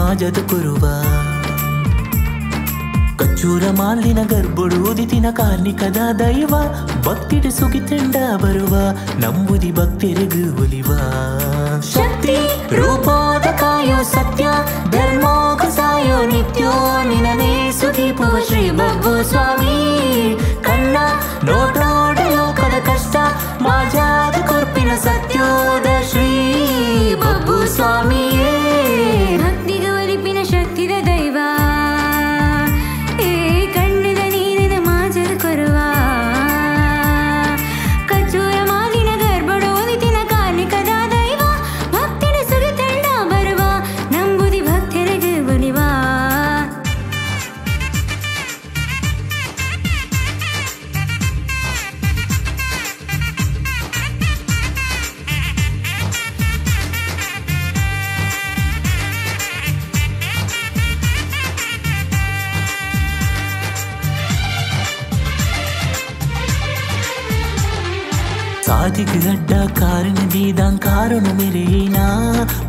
ಮಾಜದ ಕುರುವ ಕಚ್ಚೂರ ಮಾಲಿನ ಗರ್ಭುಡುದಿತಿನ ಕಾರ್ಣಿಕದ ದೈವ ಭಕ್ತಿಡು ಸುಗಿತಂಡ ಬರುವ ನಂಬುದಿ ಭಕ್ತರಿಗೂ ಒಲಿವ ಶಕ್ತಿ ರೂಪದ ಕಾಯೋ ಸತ್ಯ ಧರ್ಮೋಗ ಸಾಯೋ ನಿತ್ಯೋ ನಿನನೇ ಸುದೀಪುವ ಶ್ರೀ ಬಬ್ಬು ಸ್ವಾಮಿ ಕಣ್ಣ ನೋಡೋಡ ಲೋಕದ ಕಷ್ಟ ಮಾಜಾದ ಕೊರ್ಪಿನ ಸತ್ಯೋದ ಶ್ರೀ ಬಬ್ಬು ಸ್ವಾಮಿಯೇ ಭಕ್ತಿಗೆ ಒಲಿಪಿನ ಶಕ್ತಿದ ದೈವ ಕಣ್ಣದ ನೀರಿನ ಮಾಜದ ಕೊರುವ ಕಚ್ಚೂರ ಮಾಲಿನ ಗರ್ಭಡು ಓದಿತಿನ ಕಾರ್ಣಿಕದ ದೈವ ಭಕ್ತಿನ ಸುಗಿತಂಡ ಬರುವ ನಂಬುದಿ ಭಕ್ತರಿಗೆ ಒಲಿವ ಸಾದಿಗೆ ಅಡ್ಡ ಕಾರಣದೀದಾಂ ಕಾರಣ ಮೆರೀನಾ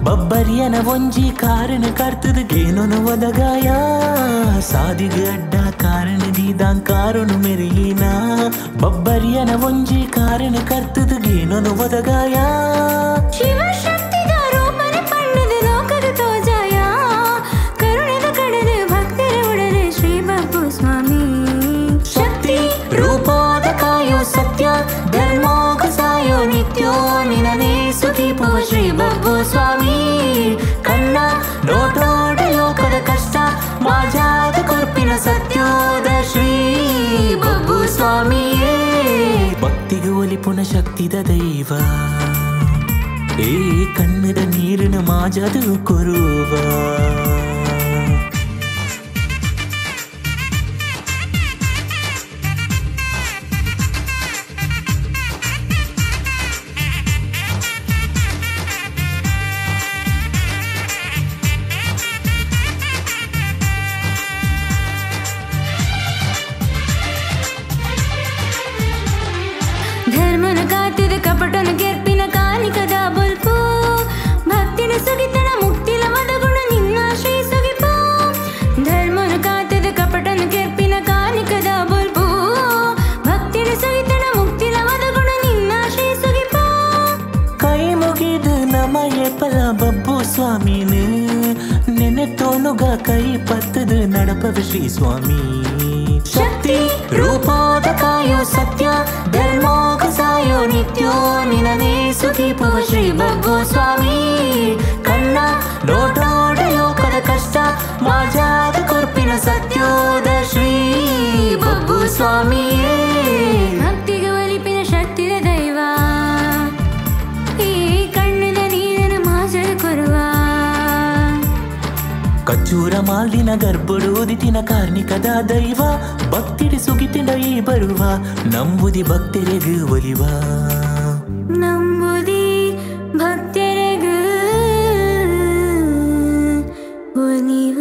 ಬಬ್ಬರಿಯನ ಒಂಜಿ ಕಾರಣ ಕರ್ತದಗೇನೊನು ಒದಗಾಯ ಸಾದಿಗೆ ಅಡ್ಡ ಕಾರಣದೀದಾಂ ಕಾರಣ ಮೆರೀನಾ ಬಬ್ಬರಿಯನ ಒಂಜಿ ಕಾರಣ ಕರ್ತದಗೇನೊನು ಒದಗಾಯ ಶಿವಶಕ್ತಿದ ರೂಪನ ಪಣ್ಣದ ಲೋಕದ ತೋಜಾಯ ಕರುಣದ ಕಡಲು ಭಕ್ತರ ಉಡಲೆ ಶ್ರೀ ಬಬ್ಬು ಸ್ವಾಮಿ ಶಕ್ತಿ ರೂಪದ ಕಾಯೋ ಸತ್ಯ ಧರ್ಮೋಗ ಸಾಯೋ ನಿತ್ಯೋ ನಿನನೇ ಸುದೀಪುವ ಶ್ರೀ ಬಬ್ಬು ಸ್ವಾಮಿ ಕಣ್ಣ ನೋಡೋಡ ಲೋಕದ ಕಷ್ಟ ಮಾಜಾದ ಕೊರ್ಪಿನ ಸತ್ಯೋದ ಶ್ರೀ ಬಬ್ಬು ಸ್ವಾಮಿಯೇ ಭಕ್ತಿಗೆ ಒಲಿಪುನ ಶಕ್ತಿದ ದೈವ ಏ ಕಣ್ಣದ ನೀರಿನ ಮಾಜದ ಕೊರುವ ಧರ್ಮನ ಕಾತಿದ ಕಪಟನ ಕೆರ್ಪಿನ ಕಾಣಿಕದ ಬಲ್ಪು ಭಕ್ತಿನ ಸುಗಿತನ ಮುಕ್ತಿಲ ಮದಗುಣ ನಿನ್ನ ಶ್ರೀ ಸುಗಿಪು ಧರ್ಮನ ಕಾತಿದ ಕಪಟನ ಕೆರ್ಪಿನ ಕಾಣಿಕದ ಬಲ್ಪು ಭಕ್ತಿನ ಸುಗಿತನ ಮುಕ್ತಿಲ ಮದಗುಣ ನಿನ್ನ ಶ್ರೀ ಸುಗಿಪು ಕೈ ಮುಗಿದು ನಮಯ ಪಲ ಬಬ್ಬು ಸ್ವಾಮಿನೇ ನೆನೆತೋನುಗ ಕೈ ಪತ್ತದು ನಡಪವ ಶ್ರೀ ಸ್ವಾಮಿ ಶಕ್ತಿ ರೂಪದ ಕಾಯೋ ಸತ್ಯ ಧರ್ಮೋಗ ಸಾಯೋ ನಿತ್ಯೋ ನಿನನೇ ಸುದೀಪುವ ಶ್ರೀ ಬಬ್ಬು ಸ್ವಾಮಿ ಕಣ್ಣ ನೋಡೋಡ ಲೋಕದ ಕಷ್ಟ ಮಾಜಾದ ಕೊರ್ಪಿನ ಸತ್ಯೋದ ಶ್ರೀ ಬಬ್ಬು ಸ್ವಾಮಿಯೇ ಭಕ್ತಿಗೆ ಒಲಿಪಿನ ಶಕ್ತಿದ ದೈವ ಈ ಕಣ್ಣದ ನೀರಿನ ಮಾಜದ ಕೊರುವ ಕಚ್ಚೂರ ಮಾಲಿನ ಗರ್ಭುಡುದಿತಿನ ಕಾರ್ಣಿಕದ ದೈವ ಭಕ್ತಿಡಿ ಸುಗಿತಿಂಡ ಈ ಬರುವ ನಂಬುದಿ ಭಕ್ತರಿಗೂ ಒಲಿವ ನಂಬುದಿ ಭಕ್ತರಿಗೂ ಒಲಿವ